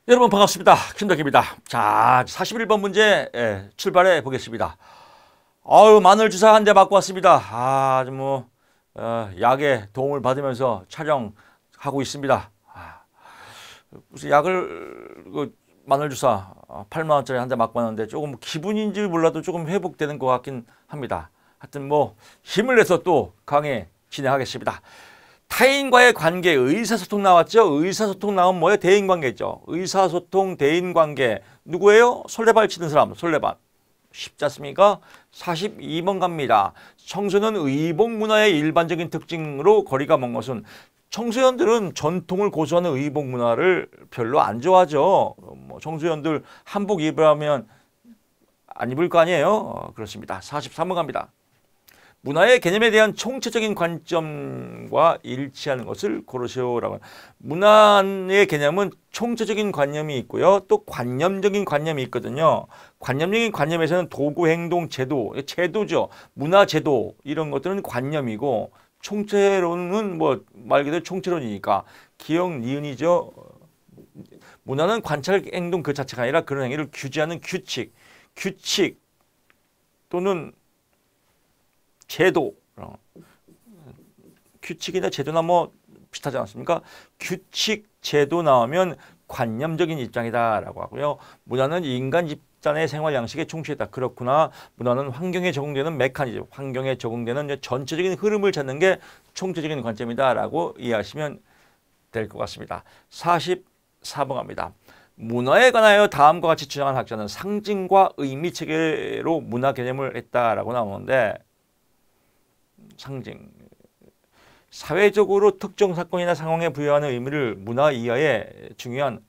여러분 반갑습니다. 김덕기입니다. 자, 41번 문제 출발해 보겠습니다. 마늘 주사 한 대 맞고 왔습니다. 아주 약의 도움을 받으면서 촬영하고 있습니다. 무슨 약을 마늘 주사 8만 원짜리 한 대 맞고 왔는데 조금 기분인지 몰라도 조금 회복되는 것 같긴 합니다. 하여튼 힘을 내서 또 강의 진행하겠습니다. 타인과의 관계, 의사소통 나왔죠? 의사소통 나오면 뭐예요? 대인관계죠. 의사소통, 대인관계. 누구예요? 솔레발 치는 사람, 솔레발. 쉽지 않습니까? 42번 갑니다. 청소년 의복 문화의 일반적인 특징으로 거리가 먼 것은 청소년들은 전통을 고수하는 의복 문화를 별로 안 좋아하죠. 청소년들 한복 입으면 안 입을 거 아니에요? 그렇습니다. 43번 갑니다. 문화의 개념에 대한 총체적인 관점과 일치하는 것을 고르시오라고. 문화의 개념은 총체적인 관념이 있고요. 또 관념적인 관념이 있거든요. 관념적인 관념에서는 도구, 행동, 제도죠. 문화, 제도 이런 것들은 관념이고 총체론은 말 그대로 총체론이니까 기억, 니은이죠. 문화는 관찰, 행동 그 자체가 아니라 그런 행위를 규제하는 규칙 또는 제도, 규칙이나 제도나 비슷하지 않습니까? 규칙, 제도 나오면 관념적인 입장이다라고 하고요. 문화는 인간 집단의 생활 양식에 충실했다. 그렇구나. 문화는 환경에 적응되는 메커니즘, 환경에 적응되는 전체적인 흐름을 찾는 게 총체적인 관점이다라고 이해하시면 될 것 같습니다. 44번 갑니다. 문화에 관하여 다음과 같이 주장한 학자는 상징과 의미 체계로 문화 개념을 했다라고 나오는데 상징. 사회적으로 특정 사건이나 상황에 부여하는 의미를 문화 이하의 중요한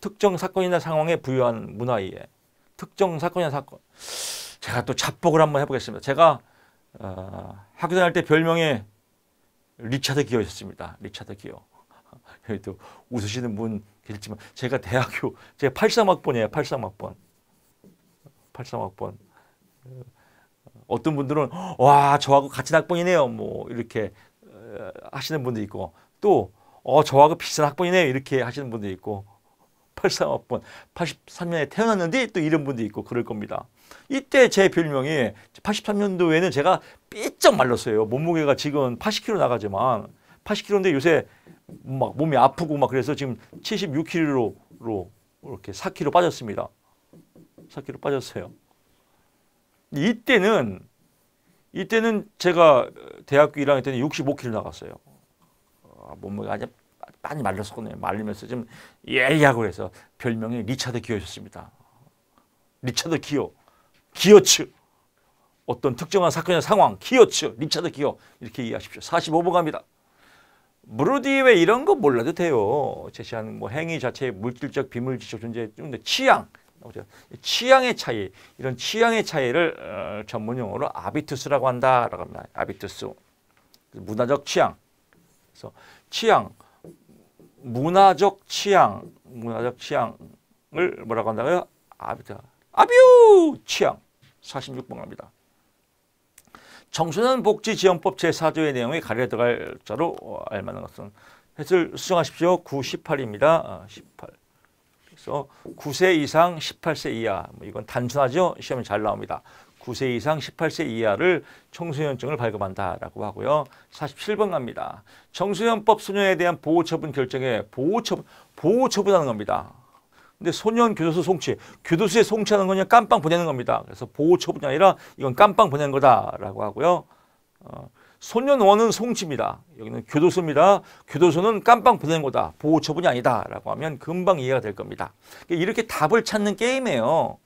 특정 사건이나 상황에 부여하는 문화 이해. 특정 사건이나 사건. 제가 또 자폭을 한번 해보겠습니다. 제가 학교 다닐 때 별명이 리차드 기어였습니다. 리차드 기어. 여기 또 웃으시는 분 계시지만 제가 83학번이에요. 83학번. 어떤 분들은 와 저하고 같은 학번이네요 이렇게 하시는 분도 있고 또 저하고 비슷한 학번이네요 이렇게 하시는 분도 있고 83학번 83년에 태어났는데 또 이런 분도 있고 그럴 겁니다. 이때 제 별명이 83년도에는 제가 삐쩍 말랐어요. 몸무게가 지금 80kg 나가지만 80kg인데 요새 몸이 아프고 그래서 지금 76kg로 이렇게 4kg 빠졌습니다. 4kg 빠졌어요. 이때는 제가 대학교 1학년 때는 65kg 나갔어요. 몸무게가 아주 많이 말랐었거든요. 말리면서 좀 예리하고 해서 별명이 리차드 기어였습니다. 리차드 기어츠. 어떤 특정한 사건이나 상황, 기어츠, 리차드 기어 이렇게 이해하십시오. 45번 갑니다. 무르디 왜 이런 거 몰라도 돼요. 제시하는 행위 자체의 물질적, 비물질적 존재, 취향의 차이, 이런 취향의 차이를 전문 용어로 아비투스라고 한다라고 합니다. 아비투스. 문화적 취향. 그래서 문화적 취향을 뭐라고 한다고요? 아뷰 취향. 46번 갑니다. 청소년 복지지원법 제4조의 내용이 가려 들어갈 자로 알만한 것은 해설 수정하십시오. 9, 18입니다. 18. 그래서 9세 이상 18세 이하 이건 단순하죠. 시험에 잘 나옵니다. 9세 이상 18세 이하를 청소년증을 발급한다라고 하고요. 47번 갑니다. 청소년법 소년에 대한 보호처분 결정에 보호처분하는 겁니다. 근데 소년 교도소 송치, 교도소에 송치하는 거냐 깜빵 보내는 겁니다. 그래서 보호처분이 아니라 이건 깜빵 보내는 거다라고 하고요. 소년원은 송치입니다. 여기는 교도소입니다. 교도소는 깜빵 보내는 거다. 보호처분이 아니다라고 하면 금방 이해가 될 겁니다. 이렇게 답을 찾는 게임이에요.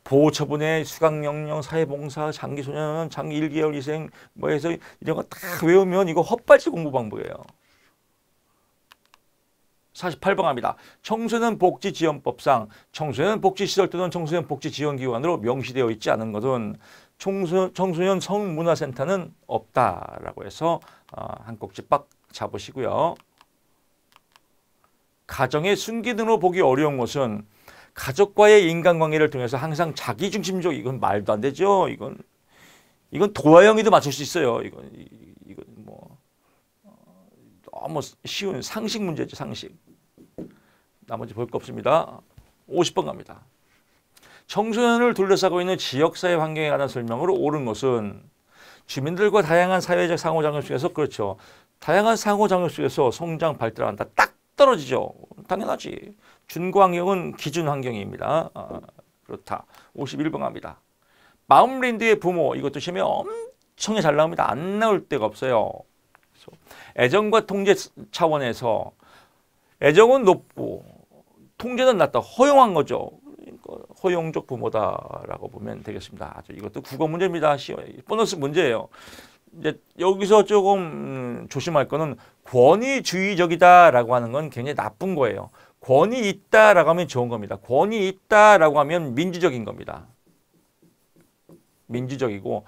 보호처분에 수강명령, 사회봉사, 장기소년, 장기 1개월 이생 해서 이런 거 다 외우면 이거 헛발질 공부 방법이에요. 48번 합니다. 청소년 복지지원법상 청소년 복지시설 또는 청소년 복지지원기관으로 명시되어 있지 않은 것은 청소년 성문화센터는 없다라고 해서 한 꼭지 빡 잡으시고요. 가정의 순기능으로 보기 어려운 것은 가족과의 인간관계를 통해서 항상 자기중심적 이건 말도 안 되죠. 이건 도화영이도 맞출 수 있어요. 이건 너무 쉬운 상식 문제죠. 상식. 나머지 볼 거 없습니다. 50번 갑니다. 청소년을 둘러싸고 있는 지역사회 환경에 관한 설명으로 옳은 것은 주민들과 다양한 사회적 상호작용 속에서 그렇죠. 다양한 상호작용 속에서 성장 발달한다. 딱 떨어지죠. 당연하지. 준거 환경은 기준 환경입니다. 그렇다. 51번 갑니다. 마음린드의 부모 이것도 시험에 엄청 잘 나옵니다. 안 나올 데가 없어요. 애정과 통제 차원에서 애정은 높고 통제는 낮다. 허용한 거죠. 허용적 부모다라고 보면 되겠습니다. 아주 이것도 국어 문제입니다. 보너스 문제예요. 이제 여기서 조금 조심할 거는 권위주의적이다라고 하는 건 굉장히 나쁜 거예요. 권위 있다라고 하면 좋은 겁니다. 권위 있다라고 하면 민주적인 겁니다. 민주적이고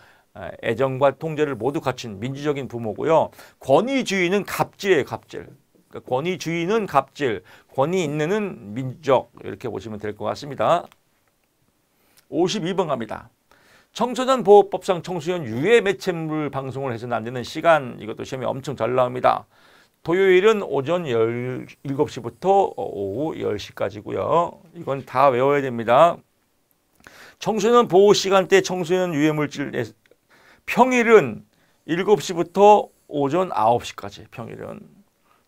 애정과 통제를 모두 갖춘 민주적인 부모고요. 권위주의는 갑질이에요. 갑질. 그러니까 권위주의는 갑질, 권위 있는은 민주적 이렇게 보시면 될 것 같습니다. 52번 갑니다. 청소년 보호법상 청소년 유해 매체물 방송을 해서는 안 되는 시간 이것도 시험에 엄청 잘 나옵니다. 토요일은 오전 7시부터 오후 10시까지고요. 이건 다 외워야 됩니다. 청소년 보호 시간대 청소년 유해 물질 평일은 7시부터 오전 9시까지 평일은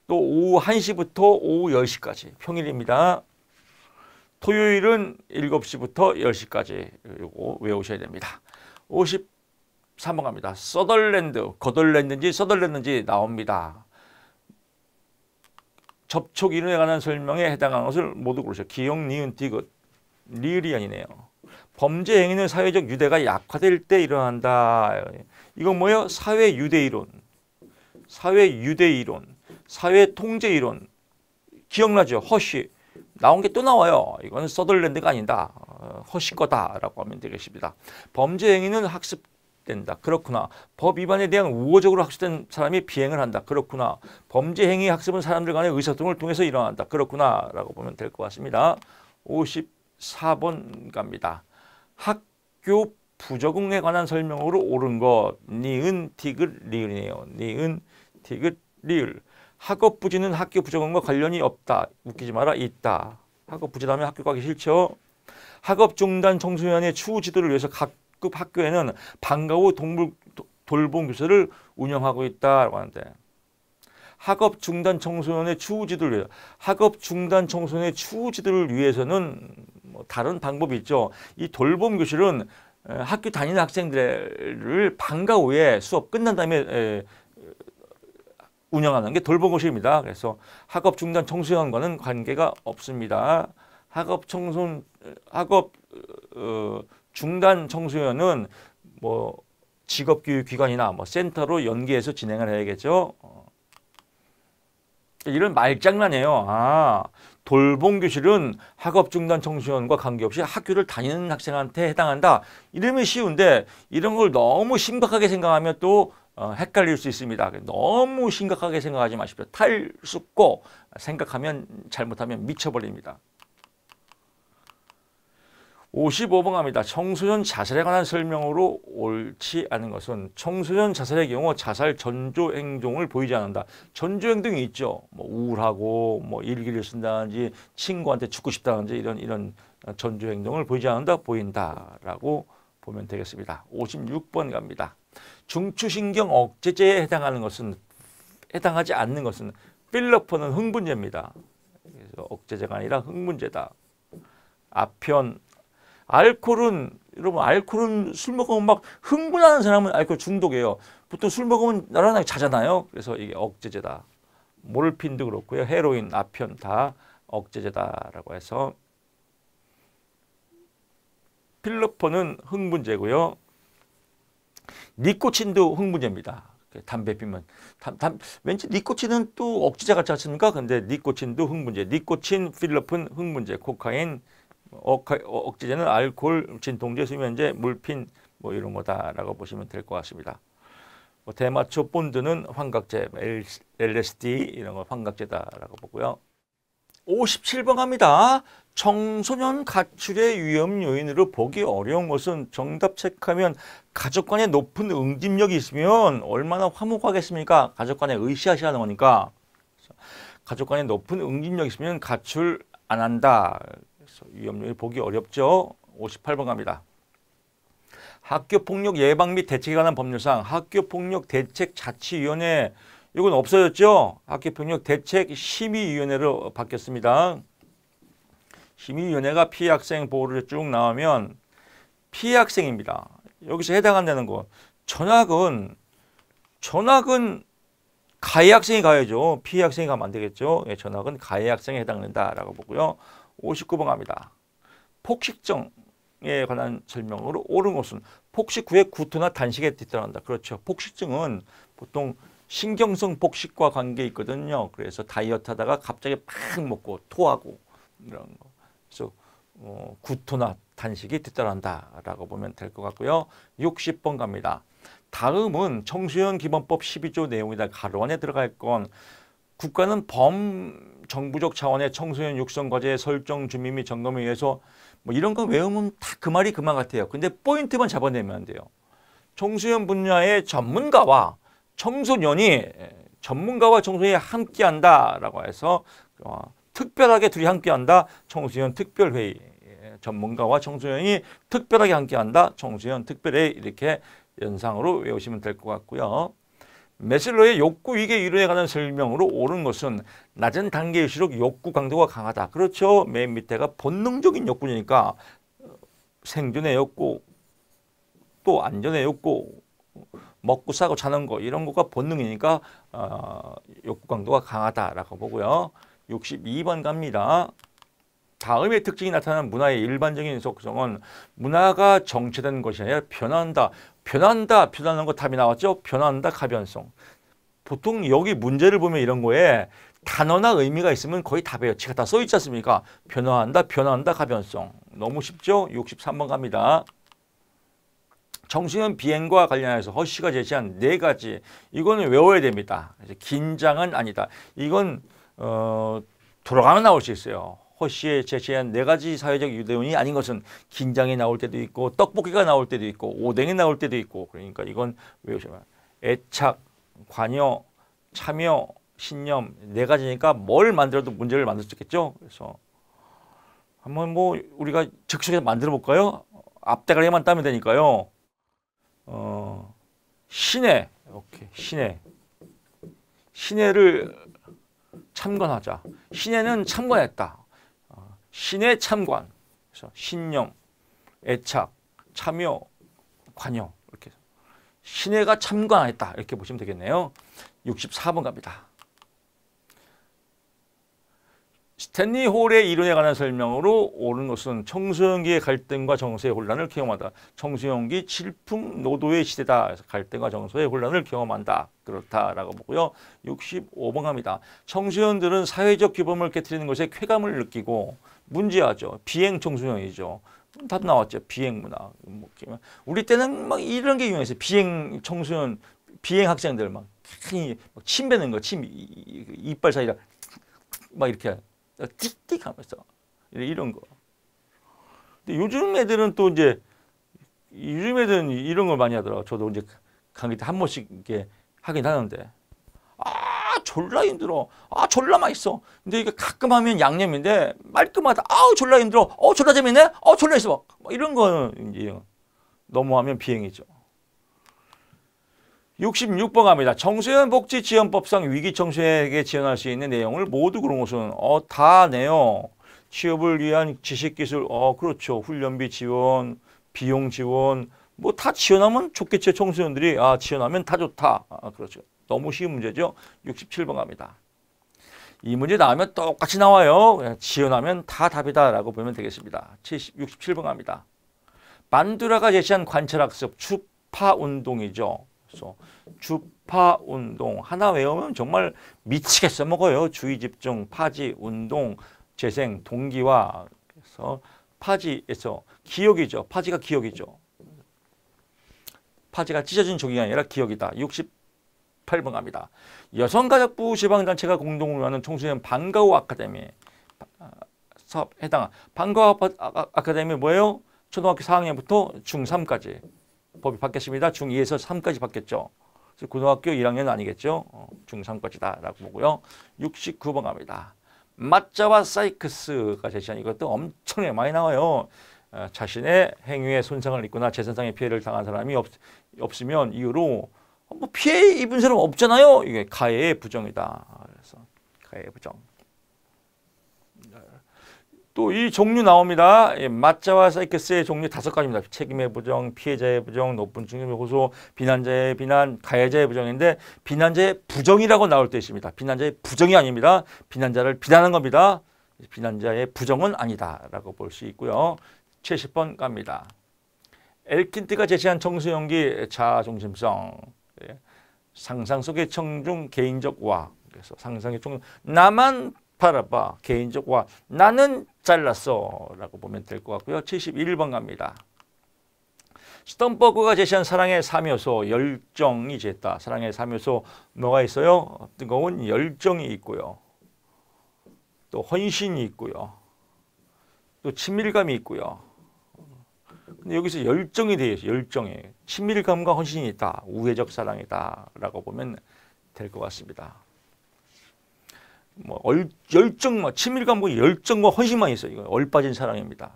또 오후 1시부터 오후 10시까지 평일입니다. 토요일은 7시부터 10시까지 이거 외우셔야 됩니다. 53번 갑니다. 서덜랜드, 거덜랜드인지 서덜랜드인지 나옵니다. 접촉 이론에 관한 설명에 해당하는 것을 모두 고르셔. 기역, 니은, 디귿, 리을이 아니네요. 범죄 행위는 사회적 유대가 약화될 때 일어난다. 이건 뭐예요? 사회 유대 이론, 사회 유대 이론, 사회 통제 이론. 기억나죠? 허쉬. 나온 게 또 나와요. 이거는 서덜랜드가 아니다. 허쉬 거다라고 하면 되겠습니다. 범죄 행위는 학습된다. 그렇구나. 법 위반에 대한 우호적으로 학습된 사람이 비행을 한다. 그렇구나. 범죄 행위 학습은 사람들 간의 의사소통을 통해서 일어난다. 그렇구나. 라고 보면 될 것 같습니다. 54번 갑니다. 학교 부적응에 관한 설명으로 옳은 것. 니은, 티귿, 리을이네요. 니은, 티귿, 리을. 학업 부지는 학교 부적응과 관련이 없다. 웃기지 마라. 있다. 학업 부지라면 학교 가기 싫죠. 학업 중단 청소년의 추후 지도를 위해서 각급 학교에는 방과 후 돌봄 교실을 운영하고 있다고 하는데 학업 중단 청소년의 추후 지도를 위해서 학업 중단 청소년의 추후 지도를 위해서는 뭐 다른 방법이 있죠. 이 돌봄 교실은 학교 다니는 학생들을 방과 후에 수업 끝난 다음에 운영하는 게 돌봄교실입니다. 그래서 학업 중단 청소년과는 관계가 없습니다. 학업 중단 청소년은 뭐 직업교육기관이나 뭐 센터로 연계해서 진행을 해야겠죠. 이런 말장난이에요. 돌봄교실은 학업 중단 청소년과 관계없이 학교를 다니는 학생한테 해당한다. 이러면 쉬운데 이런 걸 너무 심각하게 생각하면 또 헷갈릴 수 있습니다. 너무 심각하게 생각하지 마십시오. 탈숙고 생각하면 잘못하면 미쳐버립니다. 55번 갑니다. 청소년 자살에 관한 설명으로 옳지 않은 것은 청소년 자살의 경우 자살 전조 행동을 보이지 않는다. 전조 행동이 있죠. 뭐 우울하고 뭐 일기를 쓴다든지 친구한테 죽고 싶다든지 이런 전조 행동을 보이지 않는다. 보인다라고 보면 되겠습니다. 56번 갑니다. 중추신경 억제제에 해당하지 않는 것은 필러폰은 흥분제입니다. 그래서 억제제가 아니라 흥분제다. 아편 알코올은 여러분 알코올은 술 먹으면 막 흥분하는 사람은 알코올 중독이에요. 보통 술 먹으면 나란하게 자잖아요. 그래서 이게 억제제다. 모르핀도 그렇고요. 헤로인, 아편 다 억제제다라고 해서 필러폰은 흥분제고요. 니코틴도 흥분제입니다. 담배 피면 왠지 니코틴은 또 억제제 같지 않습니까? 근데 니코틴도 흥분제. 니코틴, 필러폰 흥분제, 코카인 억제제는 알코올, 진통제, 수면제, 물핀 뭐 이런 거다라고 보시면 될 것 같습니다. 뭐 대마초 본드는 환각제, LSD 이런 거 환각제다라고 보고요. 57번 갑니다. 청소년 가출의 위험 요인으로 보기 어려운 것은 정답 체크하면 가족 간에 높은 응집력이 있으면 얼마나 화목하겠습니까? 가족 간에 으쌰으쌰하는 거니까. 가족 간에 높은 응집력이 있으면 가출 안 한다. 그래서 위험률이 보기 어렵죠. 58번 갑니다. 학교폭력 예방 및 대책에 관한 법률상 학교폭력 대책 자치위원회 이건 없어졌죠. 학교폭력 대책 심의위원회로 바뀌었습니다. 심의위원회가 피해 학생 보호를 쭉 나오면 피해 학생입니다. 여기서 해당한다는 거. 전학은 가해 학생이 가야죠. 피해 학생이 가면 안 되겠죠. 예, 전학은 가해 학생에 해당된다라고 보고요. 59번 갑니다. 폭식증에 관한 설명으로 옳은 것은 폭식 후에 구토나 단식에 뒤따른다. 그렇죠. 폭식증은 보통 신경성 폭식과 관계 있거든요. 그래서 다이어트 하다가 갑자기 팍 먹고 토하고 이런 거. 그래서 구토나 단식이 뒤따른다라고 보면 될 것 같고요. 60번 갑니다. 다음은 청소년 기본법 12조 내용이다. 가로 안에 들어갈 건 국가는 범정부적 차원의 청소년 육성 과제 설정 준비 및 점검에 의해서 뭐 이런 거 외우면 다 그 말이 그만 같아요. 근데 포인트만 잡아내면 안 돼요. 청소년 분야의 전문가와 청소년이 함께한다라고 해서 특별하게 둘이 함께한다. 청소년 특별회의. 전문가와 청소년이 특별하게 함께한다. 청소년 특별회의 이렇게 연상으로 외우시면 될 것 같고요. 메슬로의 욕구 위계 이론에 관한 설명으로 옳은 것은 낮은 단계일수록 욕구 강도가 강하다. 그렇죠. 맨 밑에가 본능적인 욕구니까 생존의 욕구, 또 안전의 욕구, 먹고 싸고 자는 거 이런 거가 본능이니까 욕구 강도가 강하다라고 보고요. 62번 갑니다. 다음의 특징이 나타나는 문화의 일반적인 속성은 문화가 정체된 것이 아니라 변한다. 변하는 거 답이 나왔죠? 변한다, 가변성. 보통 여기 문제를 보면 이런 거에 단어나 의미가 있으면 거의 답이에요. 제가 다 써있지 않습니까? 변한다, 가변성. 너무 쉽죠? 63번 갑니다. 청소년 비행과 관련해서 허씨가 제시한 4가지. 이거는 외워야 됩니다. 긴장은 아니다. 이건 돌아가면 나올 수 있어요. 허씨에 제시한 4가지 사회적 유대론이 아닌 것은 긴장이 나올 때도 있고 떡볶이가 나올 때도 있고 오뎅이 나올 때도 있고 그러니까 이건 외우시면 애착, 관여, 참여, 신념 4가지니까 뭘 만들어도 문제를 만들 수 있겠죠. 그래서 한번 뭐 우리가 즉석에서 만들어 볼까요? 앞대가리만 따면 되니까요. 신의 신의를 참관하자. 신의는 참관했다. 신의 참관. 그래서 신념, 애착, 참여, 관여 이렇게 신의가 참관했다. 이렇게 보시면 되겠네요. 64번 갑니다. 스탠리 홀의 이론에 관한 설명으로 옳은 것은 청소년기의 갈등과 정서의 혼란을 경험한다. 청소년기 질풍노도의 시대다. 그래서 갈등과 정서의 혼란을 경험한다. 그렇다라고 보고요. 65번 갑니다. 청소년들은 사회적 규범을 깨트리는 것에 쾌감을 느끼고 문제하죠. 비행 청소년이죠. 답 나왔죠. 비행 문화. 우리 때는 막 이런 게 유행했어요. 비행 청소년, 비행 학생들 막 침 뱉는 거, 침 이빨 사이라 막 이렇게 띡띡 하면서 이런 거. 근데 요즘 애들은 또 이제 이런 걸 많이 하더라고요. 저도 이제 강의 때 한 번씩 이렇게 하긴 하는데 졸라 힘들어. 졸라 맛있어. 근데 이게 가끔 하면 양념인데 말끔하다. 졸라 힘들어. 졸라 재밌네. 졸라 있어. 이런 거는 이제 너무하면 비행이죠. 66번 갑니다. 청소년 복지 지원법상 위기 청소년에게 지원할 수 있는 내용을 모두 그런 것은 다 내요. 취업을 위한 지식 기술 그렇죠. 훈련비 지원, 비용 지원 뭐 다 지원하면 좋겠죠. 청소년들이 지원하면 다 좋다. 그렇죠. 너무 쉬운 문제죠. 67번 갑니다. 이 문제 나오면 똑같이 나와요. 그냥 지원하면 다 답이다라고 보면 되겠습니다. 67번 갑니다. 반두라가 제시한 관찰학습 주파 운동이죠. 그래서 주파 운동 하나 외우면 정말 미치겠어 먹어요. 주의 집중, 파지, 운동, 재생, 동기화. 그래서 파지에서 기억이죠. 파지가 기억이죠. 파지가 찢어진 조기가 아니라 기억이다. 68번 갑니다. 여성가족부 지방단체가 공동 운영하는 청소년 방과후 아카데미 사업 해당. 방과후 아카데미 뭐예요? 초등학교 4학년부터 중3까지. 법이 바뀌었습니다. 중2에서 3까지 바뀌었죠. 그래서 고등학교 1학년은 아니겠죠. 중3까지다라고 보고요. 69번 갑니다. 마짜와 사이크스가 제시한 이것도 엄청나게 많이 나와요. 자신의 행위에 손상을 입거나 재산상의 피해를 당한 사람이 없으면 이유로 뭐 피해 입은 사람 없잖아요. 이게 가해의 부정이다. 그래서 가해의 부정. 또 이 종류 나옵니다. 마짜와 사이크스의 종류 5가지입니다. 책임의 부정, 피해자의 부정, 높은 중형의 호소, 비난자의 비난, 가해자의 부정인데 비난자의 부정이라고 나올 때 있습니다. 비난자의 부정이 아닙니다. 비난자를 비난한 겁니다. 비난자의 부정은 아니다라고 볼 수 있고요. 70번 갑니다. 엘킨트가 제시한 청소연기 자아중심성, 상상 속의 청중 개인적 와, 그래서 상상의 청중 나만 바라봐 개인적 와 나는 잘났어 라고 보면 될 것 같고요. 71번 갑니다. 스턴버그가 제시한 사랑의 3요소 열정이 제했다. 사랑의 3요소 뭐가 있어요? 뜨거운 열정이 있고요. 또 헌신이 있고요. 또 친밀감이 있고요. 근데 여기서 열정이 되어 있어요. 열정이. 친밀감과 헌신이 있다. 우애적 사랑이다 라고 보면 될 것 같습니다. 뭐 열정, 친밀감과 열정과 헌신만 있어요. 이거 얼빠진 사랑입니다.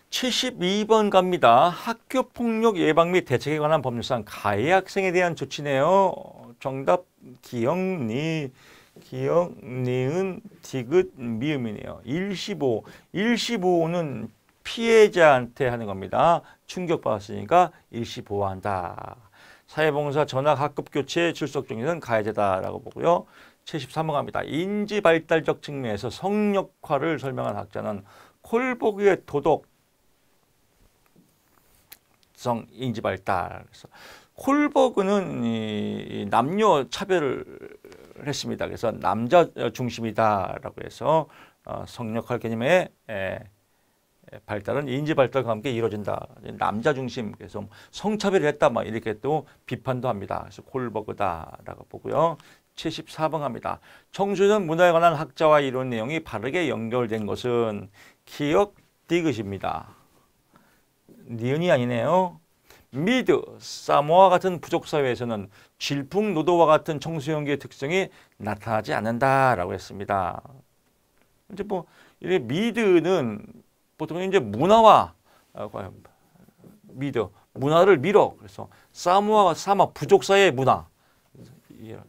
72번 갑니다. 학교폭력 예방 및 대책에 관한 법률상 가해 학생에 대한 조치네요. 정답 기억, 니은, 디귿, 미음이네요. 일시보호. 일시보호는 피해자한테 하는 겁니다. 충격받았으니까 일시보호한다. 사회봉사 전학 학급 교체 출석 중에는 가해자다라고 보고요. 73번 갑니다. 인지 발달적 측면에서 성역화를 설명한 학자는 콜버그의 도덕성 인지 발달. 그래서 콜버그는 이 남녀 차별을 했습니다. 그래서 남자 중심이다라고 해서 성역화 개념의 발달은 인지 발달과 함께 이루어진다. 남자 중심, 그래서 성차별을 했다, 막 이렇게 또 비판도 합니다. 그래서 콜버그다라고 보고요. 74번 합니다. 청소년 문화에 관한 학자와 이론 내용이 바르게 연결된 것은 기억 디귿입니다. 니은이 아니네요. 미드, 사모아 같은 부족 사회에서는 질풍노도와 같은 청소년기의 특성이 나타나지 않는다라고 했습니다. 이제 뭐 이 미드는 보통 이제 문화와 미드, 문화를 밀어. 그래서 사모아가 부족 사회의 문화.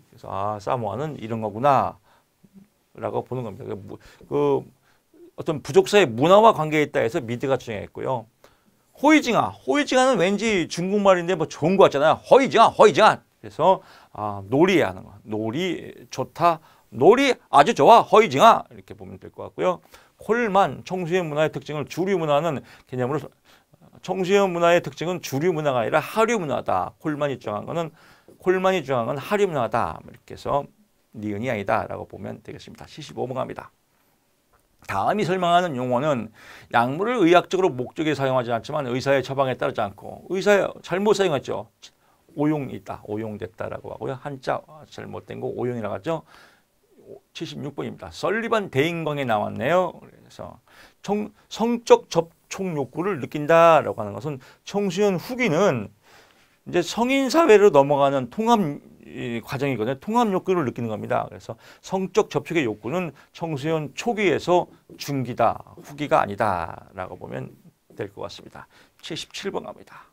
그래서 사모아는 이런 거구나 라고 보는 겁니다. 그 어떤 부족 사회 문화와 관계에 있다 해서 미드가 중요했고요. 호이징아는 왠지 중국말인데 뭐 좋은 거 같잖아요. 호이징아. 그래서 놀이하는 거. 놀이 좋다. 놀이 아주 좋아. 호이징아. 이렇게 보면 될 것 같고요. 콜만, 청소년 문화의 특징을 주류 문화는 개념으로 청소년 문화의 특징은 주류 문화가 아니라 하류 문화다. 콜만이 주장한 건 하류 문화다. 이렇게 해서 니은이 아니다라고 보면 되겠습니다. 75번 갑니다. 다음이 설명하는 용어는 약물을 의학적으로 목적에 사용하지 않지만 의사의 처방에 따르지 않고 의사의 잘못 사용했죠. 오용이 있다. 오용됐다라고 하고요. 한자 잘못된 거 오용이라고 하죠. 76번입니다. 설리반 대인광에 나왔네요. 그래서 성적 접촉 욕구를 느낀다라고 하는 것은 청소년 후기는 이제 성인 사회로 넘어가는 통합 과정이거든요. 통합 욕구를 느끼는 겁니다. 그래서 성적 접촉의 욕구는 청소년 초기에서 중기다, 후기가 아니다라고 보면 될 것 같습니다. 77번 갑니다.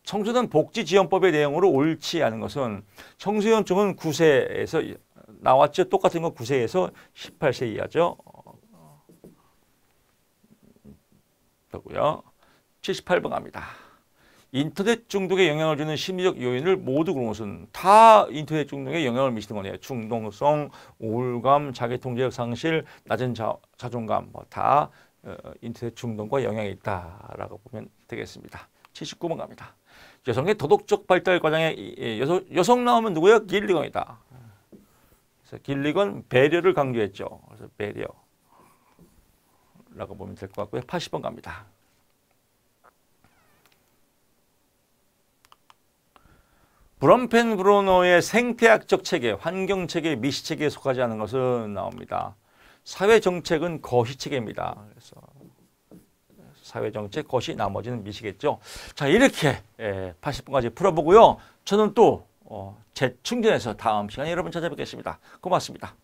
청소년 복지지원법의 내용으로 옳지 않은 것은 청소년층은 9세에서 나왔죠. 똑같은 건 9세에서 18세 이하죠. 그렇고요. 78번 갑니다. 인터넷 중독에 영향을 주는 심리적 요인을 모두 그런 것은 다 인터넷 중독에 영향을 미치는 거네요. 충동성, 우울감, 자기통제력 상실, 낮은 자존감 다 인터넷 중독과 영향이 있다라고 보면 되겠습니다. 79번 갑니다. 여성의 도덕적 발달 과정에 여성 나오면 누구예요? 길리건이다. 그래서 길리건 배려를 강조했죠. 그래서 배려라고 보면 될 것 같고요. 80번 갑니다. 브럼펜브로너의 생태학적 체계, 환경체계, 미시체계에 속하지 않은 것은 나옵니다. 사회정책은 거시체계입니다. 그래서 사회정책, 거시, 나머지는 미시겠죠. 자, 이렇게 80분까지 풀어보고요. 저는 또 재충전해서 다음 시간에 여러분 찾아뵙겠습니다. 고맙습니다.